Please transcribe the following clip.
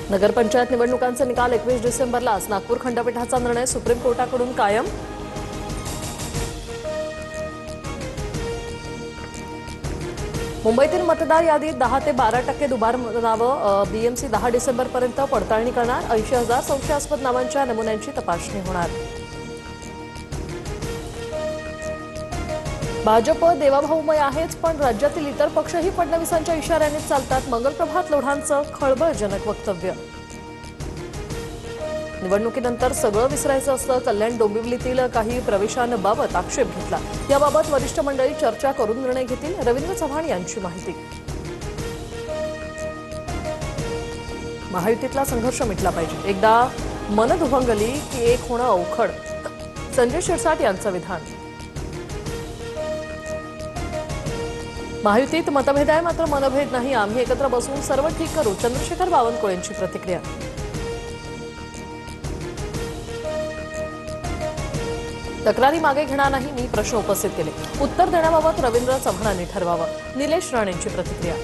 नगरपंचायत निवडणुकांचे निकाल 21 डिसेंबरलाच. नागपूर खंडपीठाचा निर्णय सुप्रीम कोर्टाकडून कायम. मुंबईतील मतदार यादीत 10 ते 12% दुबार नावं. बीएमसी 10 डिसेंबरपर्यंत पडताळणी करणार. 80,000 संशयास्पद नावांच्या नमुन्यांची तपासणी होणार. भाजप देवाभाऊमय आहेच, पण राज्यातील इतर पक्षही फडणवीसांच्या इशाऱ्यानेच चालतात. मंगलप्रभात लोढांचं खळबळजनक वक्तव्य. निवडणुकीनंतर सगळं विसरायचं असतं. कल्याण डोंबिवलीतील काही प्रवेशांबाबत आक्षेप घेतला. याबाबत वरिष्ठ मंडळी चर्चा करून निर्णय घेतील. रवींद्र चव्हाण यांची माहिती. महायुतीतला संघर्ष मिटला पाहिजे. एकदा मन दुभंगली की एक होणं अवघड. संजय शिरसाट यांचं विधान. महायुतीत मतभेद आहे, मात्र मनभेद नाही. आम्ही एकत्र बसून सर्व ठीक करू. चंद्रशेखर बावनकुळेंची प्रतिक्रिया. तक्रारी मागे घेणार नाही. मी प्रश्न उपस्थित केले. उत्तर देण्याबाबत रवींद्र चव्हाणांनी ठरवावं. निलेश राणेंची प्रतिक्रिया.